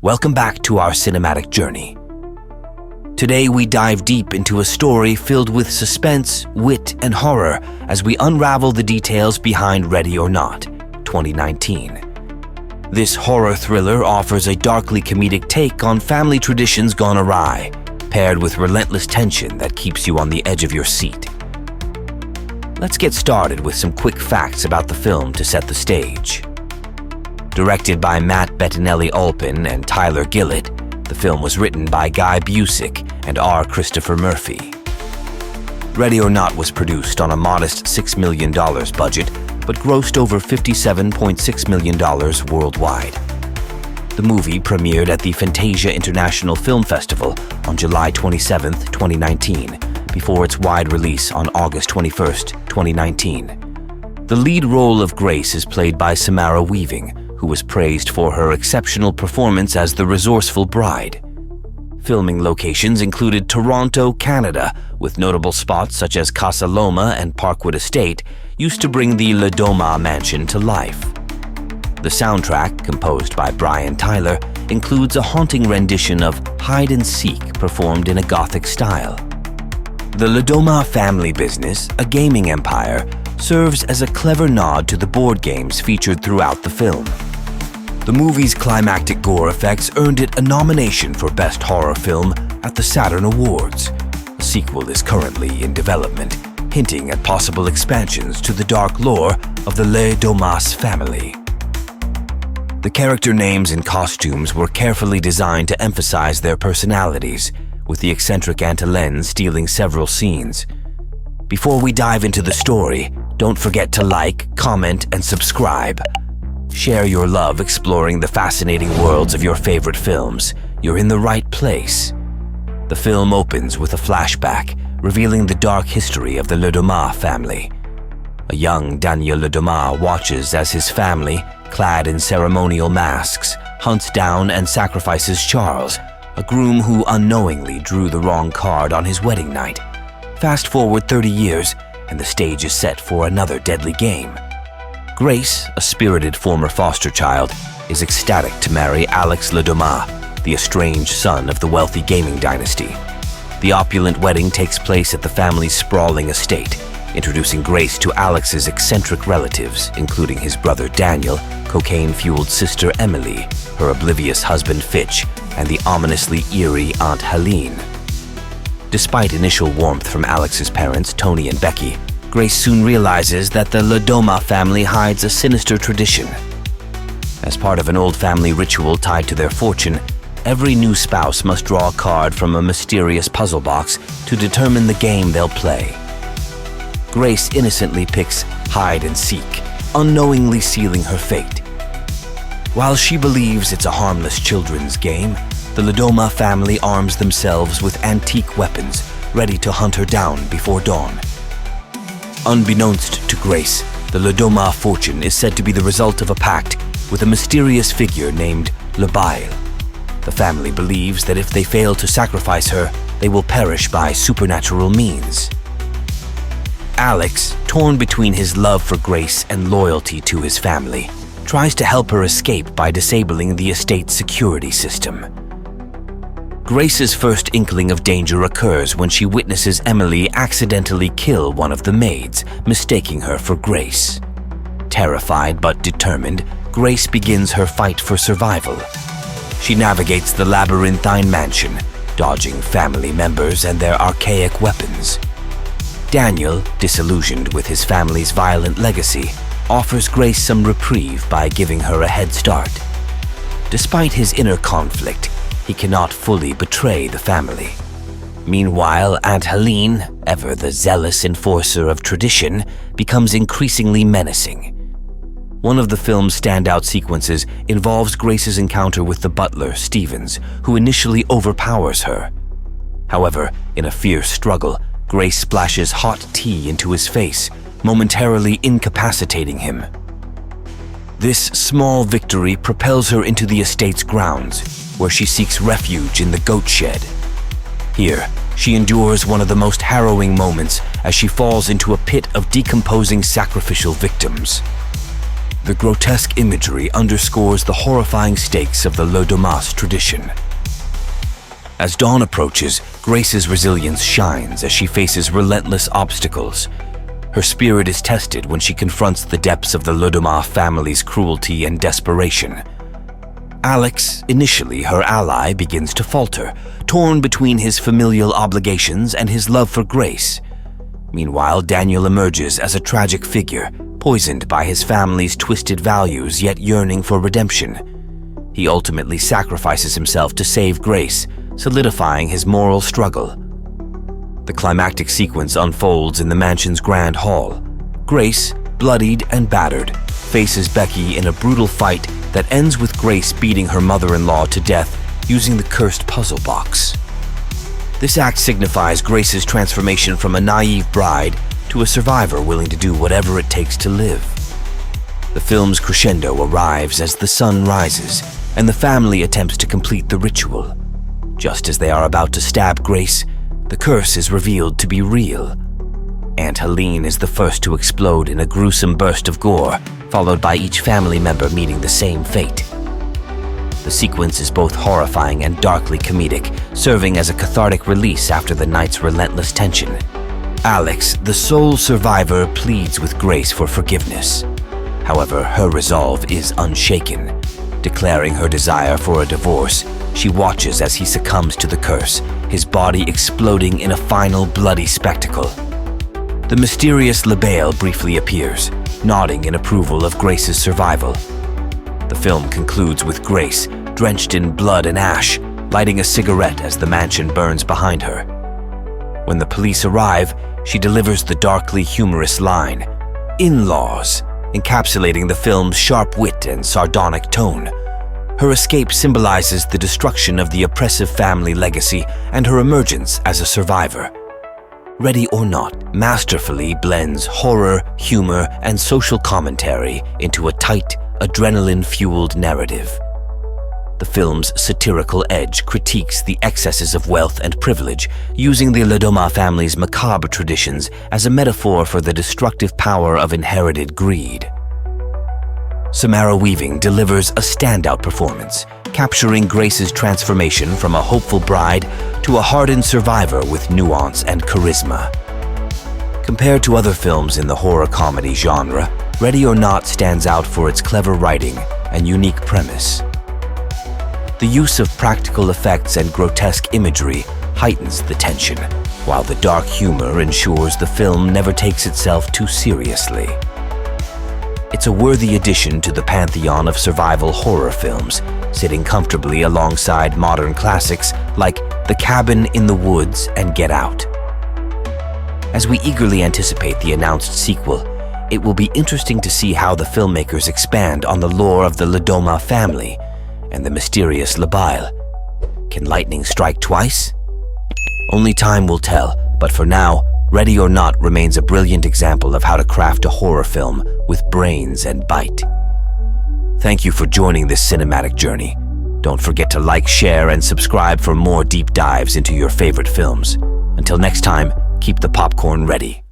Welcome back to our cinematic journey. Today we dive deep into a story filled with suspense, wit, and horror as we unravel the details behind Ready or Not, 2019. This horror thriller offers a darkly comedic take on family traditions gone awry, paired with relentless tension that keeps you on the edge of your seat. Let's get started with some quick facts about the film to set the stage. Directed by Matt Bettinelli-Olpin and Tyler Gillett, the film was written by Guy Busick and R. Christopher Murphy. Ready or Not was produced on a modest $6 million budget, but grossed over $57.6 million worldwide. The movie premiered at the Fantasia International Film Festival on July 27, 2019, before its wide release on August 21, 2019. The lead role of Grace is played by Samara Weaving, who was praised for her exceptional performance as the resourceful bride. Filming locations included Toronto, Canada, with notable spots such as Casa Loma and Parkwood Estate used to bring the Le Domas mansion to life. The soundtrack, composed by Brian Tyler, includes a haunting rendition of Hide and Seek performed in a Gothic style. The Le Domas family business, a gaming empire, serves as a clever nod to the board games featured throughout the film. The movie's climactic gore effects earned it a nomination for Best Horror Film at the Saturn Awards. A sequel is currently in development, hinting at possible expansions to the dark lore of the Le Domas family. The character names and costumes were carefully designed to emphasize their personalities, with the eccentric Aunt Helene stealing several scenes. Before we dive into the story, don't forget to like, comment, and subscribe. Share your love exploring the fascinating worlds of your favorite films. You're in the right place. The film opens with a flashback, revealing the dark history of the Le Domas family. A young Daniel Le Domas watches as his family, clad in ceremonial masks, hunts down and sacrifices Charles, a groom who unknowingly drew the wrong card on his wedding night. Fast forward 30 years, and the stage is set for another deadly game. Grace, a spirited former foster child, is ecstatic to marry Alex Le Domas, the estranged son of the wealthy gaming dynasty. The opulent wedding takes place at the family's sprawling estate, introducing Grace to Alex's eccentric relatives, including his brother Daniel, cocaine-fueled sister Emily, her oblivious husband Fitch, and the ominously eerie Aunt Helene. Despite initial warmth from Alex's parents, Tony and Becky, Grace soon realizes that the Le Domas family hides a sinister tradition. As part of an old family ritual tied to their fortune, every new spouse must draw a card from a mysterious puzzle box to determine the game they'll play. Grace innocently picks Hide and Seek, unknowingly sealing her fate. While she believes it's a harmless children's game, the Le Domas family arms themselves with antique weapons, ready to hunt her down before dawn. Unbeknownst to Grace, the Le Domas fortune is said to be the result of a pact with a mysterious figure named Le Bail. The family believes that if they fail to sacrifice her, they will perish by supernatural means. Alex, torn between his love for Grace and loyalty to his family, tries to help her escape by disabling the estate's security system. Grace's first inkling of danger occurs when she witnesses Emily accidentally kill one of the maids, mistaking her for Grace. Terrified but determined, Grace begins her fight for survival. She navigates the labyrinthine mansion, dodging family members and their archaic weapons. Daniel, disillusioned with his family's violent legacy, offers Grace some reprieve by giving her a head start. Despite his inner conflict, he cannot fully betray the family. Meanwhile, Aunt Helene, ever the zealous enforcer of tradition, becomes increasingly menacing. One of the film's standout sequences involves Grace's encounter with the butler, Stevens, who initially overpowers her. However, in a fierce struggle, Grace splashes hot tea into his face, momentarily incapacitating him. This small victory propels her into the estate's grounds, where she seeks refuge in the goat shed. Here, she endures one of the most harrowing moments as she falls into a pit of decomposing sacrificial victims. The grotesque imagery underscores the horrifying stakes of the domas tradition. As dawn approaches, Grace's resilience shines as she faces relentless obstacles. Her spirit is tested when she confronts the depths of the Doma family's cruelty and desperation. Alex, initially her ally, begins to falter, torn between his familial obligations and his love for Grace. Meanwhile, Daniel emerges as a tragic figure, poisoned by his family's twisted values yet yearning for redemption. He ultimately sacrifices himself to save Grace, solidifying his moral struggle. The climactic sequence unfolds in the mansion's grand hall. Grace, bloodied and battered, faces Becky in a brutal fight that ends with Grace beating her mother-in-law to death using the cursed puzzle box. This act signifies Grace's transformation from a naive bride to a survivor willing to do whatever it takes to live. The film's crescendo arrives as the sun rises and the family attempts to complete the ritual. Just as they are about to stab Grace, the curse is revealed to be real. Aunt Helene is the first to explode in a gruesome burst of gore, followed by each family member meeting the same fate. The sequence is both horrifying and darkly comedic, serving as a cathartic release after the night's relentless tension. Alex, the sole survivor, pleads with Grace for forgiveness. However, her resolve is unshaken. Declaring her desire for a divorce, she watches as he succumbs to the curse, his body exploding in a final bloody spectacle. The mysterious Labail briefly appears, nodding in approval of Grace's survival. The film concludes with Grace, drenched in blood and ash, lighting a cigarette as the mansion burns behind her. When the police arrive, she delivers the darkly humorous line, "In-laws," encapsulating the film's sharp wit and sardonic tone. Her escape symbolizes the destruction of the oppressive family legacy and her emergence as a survivor. Ready or Not masterfully blends horror, humor, and social commentary into a tight, adrenaline-fueled narrative. The film's satirical edge critiques the excesses of wealth and privilege, using the Doma family's macabre traditions as a metaphor for the destructive power of inherited greed. Samara Weaving delivers a standout performance, capturing Grace's transformation from a hopeful bride to a hardened survivor with nuance and charisma. Compared to other films in the horror comedy genre, Ready or Not stands out for its clever writing and unique premise. The use of practical effects and grotesque imagery heightens the tension, while the dark humor ensures the film never takes itself too seriously. It's a worthy addition to the pantheon of survival horror films, sitting comfortably alongside modern classics like The Cabin in the Woods and Get Out. As we eagerly anticipate the announced sequel, it will be interesting to see how the filmmakers expand on the lore of the Doma family and the mysterious Labail. Can lightning strike twice? Only time will tell, but for now, Ready or Not remains a brilliant example of how to craft a horror film with brains and bite. Thank you for joining this cinematic journey. Don't forget to like, share, and subscribe for more deep dives into your favorite films. Until next time, keep the popcorn ready.